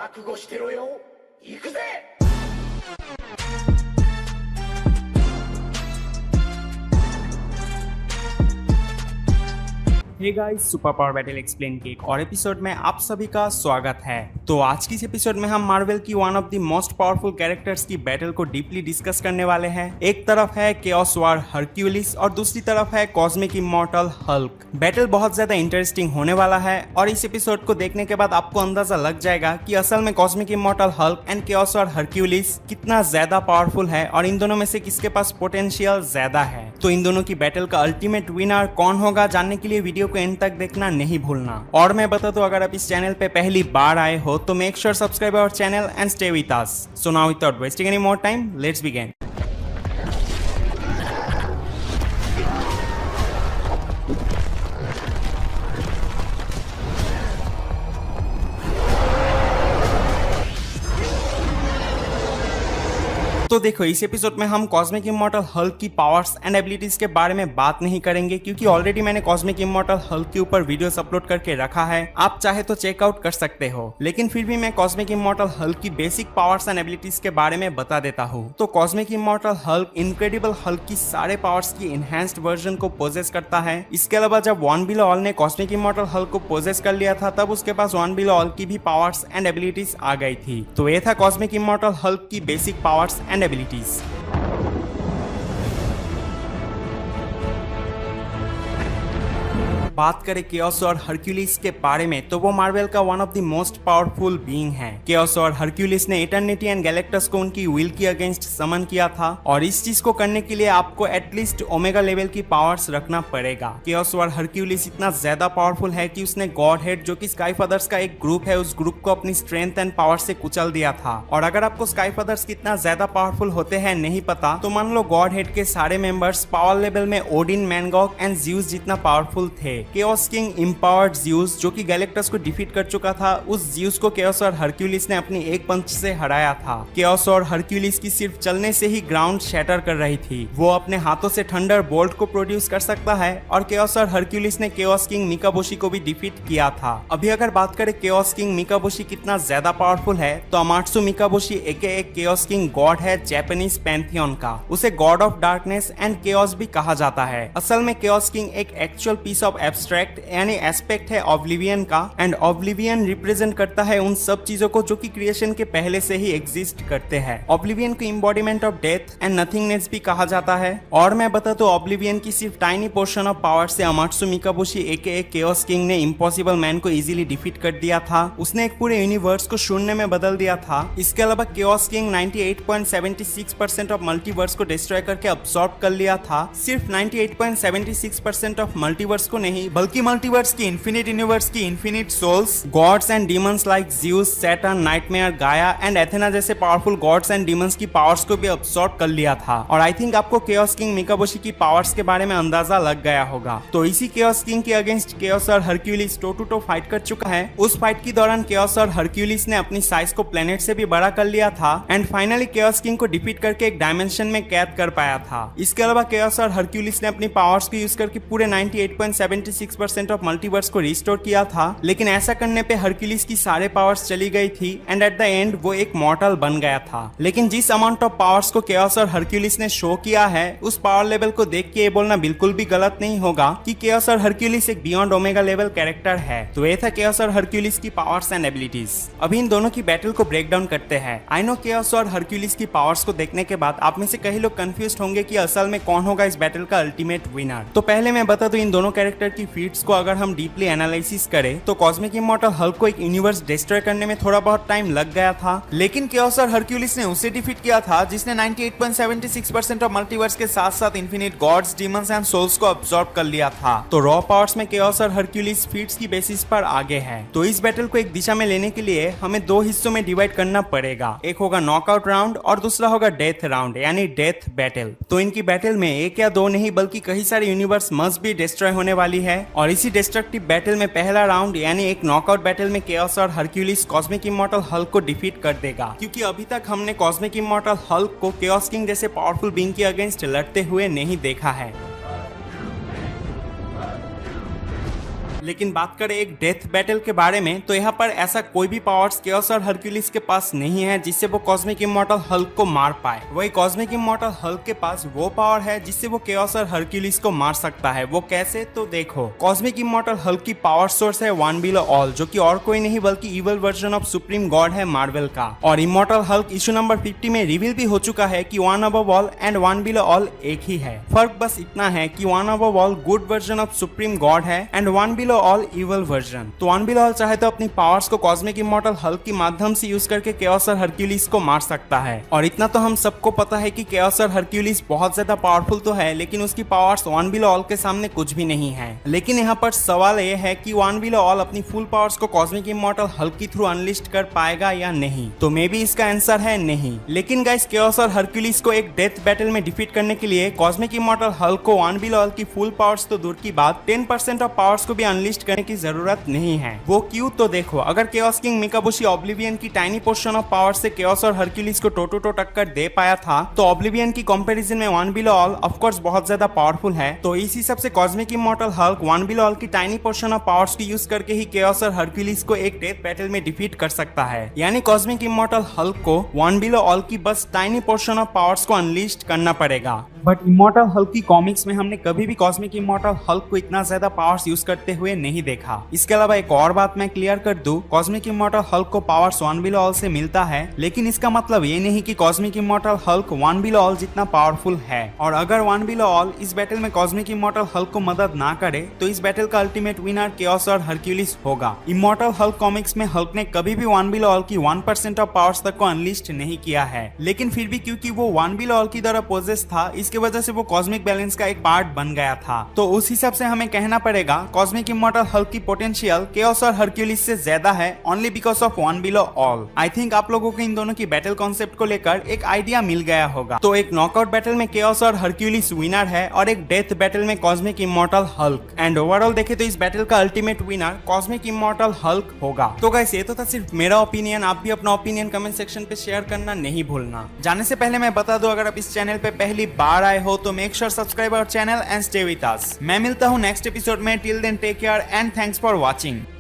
覚悟してろよ。行くぜ。हे guys, super power battle explain के एक और एपिसोड में आप सभी का स्वागत है। तो आज की इस एपिसोड में हम मार्वल की one of the most powerful characters की बैटल को डीपली डिस्कस करने वाले हैं। एक तरफ है केओस वॉर हरक्यूलिस और दूसरी तरफ है कॉस्मिक इमॉर्टल हल्क। बैटल बहुत ज्यादा इंटरेस्टिंग होने वाला है और इस एपिसोड को देखने के बाद आपको अंदाजा लग जाएगा कि असल में cosmic Immortal Hulk and chaos war Hercules कितना ज्यादा पावरफुल है और इन दोनों में से किसके पास पोटेंशियल ज्यादा है। तो इन दोनों की बैटल का अल्टीमेट विनर कौन होगा, जानने के लिए वीडियो को एंड तक देखना नहीं भूलना। और मैं बता दूं, अगर आप इस चैनल पे पहली बार आए हो तो make sure subscribe our channel and stay with us. So now without wasting any more time, let's begin. तो देखो, इस एपिसोड में हम कॉस्मिक इमॉर्टल हल्क की पावर्स एंड एबिलिटीज के बारे में बात नहीं करेंगे, क्योंकि ऑलरेडी मैंने कॉस्मिक इमॉर्टल हल्क के ऊपर वीडियोस अपलोड करके रखा है। आप चाहे तो चेकआउट कर सकते हो। लेकिन फिर भी मैं कॉस्मिक इमॉर्टल हल्क की बेसिक पावर्स एंड एबिलिटीज के बारे में बता देता हूँ। तो cosmic Immortal Hulk incredible Hulk की सारे पावर्स की इनहैंस्ड वर्जन को पोजेस करता है। इसके अलावा जब वन बिलो ऑल ने कॉस्मिक इमॉर्टल हल्क को पोजेस कर लिया था, तब उसके पास वन बिलो ऑल की भी पावर्स एंड एबिलिटीज आ गई थी। तो ये था कॉस्मिक इमॉर्टल हल्क की बेसिक पावर्स एंड abilities। बात करें केओस और हरक्यूलिस के बारे में, तो वो मार्वल का one of the most powerful being है। केओस और हरक्यूलिस ने इटर्निटी एंड गैलेक्टस को उनकी विल के अगेंस्ट समन किया था और इस चीज को करने के लिए आपको एटलीस्ट ओमेगा लेवल की पावर्स रखना पड़ेगा। केओस और हरक्यूलिस इतना ज्यादा पावरफुल है कि उसने गॉड हेड, जो कि स्काई फादर्स का एक ग्रुप है, उस ग्रुप को अपनी स्ट्रेंथ एंड पावर से कुचल दिया था। और अगर आपको स्काई फादर्स कितना ज्यादा पावरफुल होते हैं नहीं पता, तो मान लो गॉड हेड के सारे मेंबर्स पावर लेवल में ओडिन, मैनगॉग एंड ज़्यूस जितना पावरफुल थे। केओस किंग इंपावर्ड ज़्यूस, जो कि गैलेक्टस को डिफीट कर चुका था, उस ज़्यूस को केओस और हरक्यूलिस ने अपनी एक पंच से हराया था। केओस और हरक्यूलिस की सिर्फ चलने से ही ग्राउंड शैटर कर रही थी। वो अपने हाथों से थंडर बोल्ट को प्रोड्यूस कर सकता है और केओस और हरक्यूलिस ने केओस किंग मिकाबोशी को भी डिफीट किया था। अभी अगर बात करें केओस किंग मिकाबोशी कितना ज्यादा पावरफुल है, तो अमाट्सु मिकाबोशी एके केओस किंग गॉड है जैपनीज पैंथियन का। उसे God of darkness and chaos भी कहा जाता है। असल में केओस किंग एक एक्चुअल पीस ऑफ एब्स्ट्रैक्ट यानी एस्पेक्ट है ऑब्लिवियन का, एंड ऑब्लिवियन रिप्रेजेंट करता है उन सब चीजों को जो कि क्रिएशन के पहले से ही एग्जिस्ट करते हैं। ऑब्लिवियन को इंबॉडीमेंट ऑफ डेथ एंड नथिंगनेस भी कहा जाता है। और मैं बता तो ऑब्लिवियन की सिर्फ टाइनी पोर्शन ऑफ पावर से अमाट्सु मिकाबोशी एके केओस किंग ने इम्पॉसिबल मैन को इजीली डिफीट कर दिया था। उसने एक पूरे यूनिवर्स को शून्य में बदल दिया था। इसके अलावा केओस किंग 98.76% ऑफ मल्टीवर्स को डिस्ट्रॉय करके अब्सॉर्ब कर लिया था। सिर्फ 98.76% ऑफ मल्टीवर्स को नहीं, बल्कि मल्टीवर्स की इन्फिनिट यूनिवर्स की infinite souls, gods and demons like Zeus, Saturn, Nightmare, Gaia and Athena जैसे पावरफुल गॉड्स एंड डीमंस की पावर्स को भी अब्सॉर्ब कर लिया था। और आई थिंक आपको केओस किंग मिकाबोशी की पावर्स के बारे में अंदाजा लग गया होगा। तो इसी केओस किंग के अगेंस्ट केओस और Hercules toe to toe fight कर चुका है। उस फाइट के दौरान केओस और हरक्यूलिस ने अपनी साइज को प्लेनेट से भी बड़ा कर लिया था एंड फाइनली केओस किंग को डिफीट करके एक डायमेंशन में कैद कर पाया था। इसके अलावा केओस और हरक्यूलिस ने अपनी पावर्स को यूज करके पूरे 98.76% ऑफ मल्टीवर्स को रिस्टोर किया था। लेकिन ऐसा करने पे हरक्यूलिस की सारे पावर्स चली गई थी एंड एट द एंड वो एक मॉर्टल बन गया था। लेकिन जिस अमाउंट ऑफ पावर्स को केओस और हरक्यूलिस ने शो किया है, उस पावर लेवल को देख के ये बोलना बिल्कुल भी गलत नहीं होगा कि केओस और हरक्यूलिस एक बियॉन्ड ओमेगा लेवल कैरेक्टर है। तो ये था केओस और हरक्यूलिस की पावर्स एंड एबिलिटीज। अभी इन दोनों की बैटल को ब्रेक डाउन करते हैं। आई नो केओस और हरक्यूलिस की पावर्स को देखने के बाद आप में से कई लोग कंफ्यूज होंगे कि असल में कौन होगा इस बैटल का अल्टीमेट विनर। तो पहले मैं बता दूं, इन दोनों कैरेक्टर की फीट्स को अगर हम डीपली एनालिसिस करें तो कॉस्मिक इमॉर्टल हल्क को एक यूनिवर्स डिस्ट्रॉय करने में थोड़ा बहुत टाइम लग गया था। लेकिन केओस और हरक्यूलिस ने उसे डिफीट किया था जिसने 98.76% ऑफ मल्टीवर्स के साथ साथ infinite gods, demons and souls को अब्सॉर्ब कर लिया था। तो रॉ पावर्स में केओस और हरक्यूलिस फीट्स की बेसिस पर आगे है। तो इस बैटल को एक दिशा में लेने के लिए हमें दो हिस्सों में डिवाइड करना पड़ेगा। एक होगा नॉकआउट राउंड और दूसरा होगा डेथ राउंड यानी डेथ बैटल। तो इनकी बैटल में एक या दो नहीं बल्कि कई सारे यूनिवर्स मस्ट भी डिस्ट्रॉय होने वाली है। और इसी डिस्ट्रक्टिव बैटल में पहला राउंड यानी एक नॉकआउट बैटल में केओस और हरक्यूलिस कॉस्मिक इमॉर्टल हल्क को डिफीट कर देगा, क्योंकि अभी तक हमने कॉस्मिक इमॉर्टल हल्क को केओस किंग जैसे पावरफुल बीइंग के अगेंस्ट लड़ते हुए नहीं देखा है। लेकिन बात करें एक डेथ बैटल के बारे में, तो यहाँ पर ऐसा कोई भी पावर्स केओस और हरक्यूलिस के पास नहीं है जिससे वो कॉस्मिक इमॉर्टल हल्क को मार पाए। वही कॉस्मिक इमॉर्टल हल्क के पास वो पावर है जिससे वो केओस और हरक्यूलिस को मार सकता है। वो कैसे, तो देखो, कॉस्मिक इमॉर्टल हल्क की पावर सोर्स है वन बिलो ऑल, जो कि और कोई नहीं बल्कि evil version of supreme god है मार्वल का। और इमॉर्टल हल्क इशू नंबर 50 में रिवील भी हो चुका है कि one above all and one below all एक ही है। फर्क बस इतना है कि one above all good version of supreme god है and one below all evil version. तो वन बिलो ऑल चाहे तो अपनी पावर्स को कॉस्मिक इमॉर्टल हल्क के माध्यम से यूज करके केओस और हरक्यूलिस को मार सकता है। और इतना तो हम सबको पता है कि केओस और हरक्यूलिस बहुत ज्यादा पावरफुल तो है, लेकिन उसकी पावर्स वन बिलो ऑल के सामने कुछ भी नहीं है। लेकिन यहाँ पर सवाल ये है कि वन बिलो ऑल अपनी फुल पावर्स को कॉस्मिक इमॉर्टल हल्क के थ्रू अनलिस्ट कर पाएगा या नहीं, तो मे बी इसका आंसर है नहीं। लेकिन गाइस, केओस और हरक्यूलिस को एक डेथ बैटल में डिफीट करने के लिए कॉस्मिक इमॉर्टल हल्क को वन बिलो ऑल की फुल पावर्स तो दूर की बात 10% ऑफ पावर्स को भी अनलिस्ट करने की जरूरत नहीं है। वो क्यों, तो देखो, अगर केओस किंग मिकाबुशी ऑब्लिवियन की टाइनी पोर्शन ऑफ पावर से केओस और हरक्यूलिस को टो टू टो टक्कर दे पाया था, तो ऑब्लिवियन की कंपैरिजन में one below all of course बहुत ज्यादा पावरफुल है। तो इस हिसाब से cosmic Immortal Hulk one below all की टाइनी पोर्शन ऑफ पावर्स को यूज करके ही केओस और हरक्यूलिस को एक डेथ बैटल में डिफीट कर सकता है। यानी कॉस्मिक इमॉर्टल हल्क को वन बिलो ऑल की बस टाइनी पोर्शन ऑफ पावर्स को अनलिस्ट करना पड़ेगा। बट इमॉर्टल हल्क की कॉमिक्स में हमने कभी भी कॉस्मिक इमॉर्टल हल्क को इतना ज्यादा पावर्स यूज करते हुए नहीं देखा। इसके अलावा एक और बात मैं क्लियर कर दूं, कॉस्मिक इमॉर्टल हल्क को पावर्स वन बिलो ऑल से मिलता है, लेकिन इसका मतलब ये नहीं कि cosmic Immortal Hulk one below all जितना पावरफुल है। और अगर वन बिलो ऑल इस बैटल में कॉस्मिक इमॉर्टल हल्क को मदद ना करे, तो इस बैटल का अल्टीमेट विनर केओस और हरक्यूलिस होगा। इमॉर्टल हल्क कॉमिक्स में हल्क ने कभी भी वन बिलो ऑल की 1% ऑफ पावर्स तक को अनलिस्ट नहीं किया है, लेकिन फिर भी क्योंकि वो वन बिलो ऑल की तरह पोजेस था, इसकी वजह से वो कॉस्मिक बैलेंस का एक पार्ट बन गया था। तो उस हिसाब से हमें कहना पड़ेगा कॉस्मिक इमॉर्टल हल्क की पोटेंशियल केओस और हरक्यूलिस से ज्यादा है, only because of one below all. I think आप लोगों को इन दोनों की बैटल कॉन्सेप्ट को लेकर एक आइडिया मिल गया होगा। तो एक नॉकआउट बैटल में केओस और हरक्यूलिस विनर है और एक डेथ बैटल में cosmic Immortal Hulk. And overall देखे तो इस बैटल का ultimate winner cosmic Immortal Hulk होगा। तो गाइस, ये तो था सिर्फ मेरा ओपिनियन, आप भी अपना ओपिनियन कमेंट सेक्शन पे शेयर करना नहीं भूलना। जाने से पहले मैं बता दूं, अगर आप इस चैनल पे पहली बार आए हो तो make sure subscribe our channel and stay with us. मैं मिलता हूं नेक्स्ट एपिसोड में। Till then take care and thanks for watching.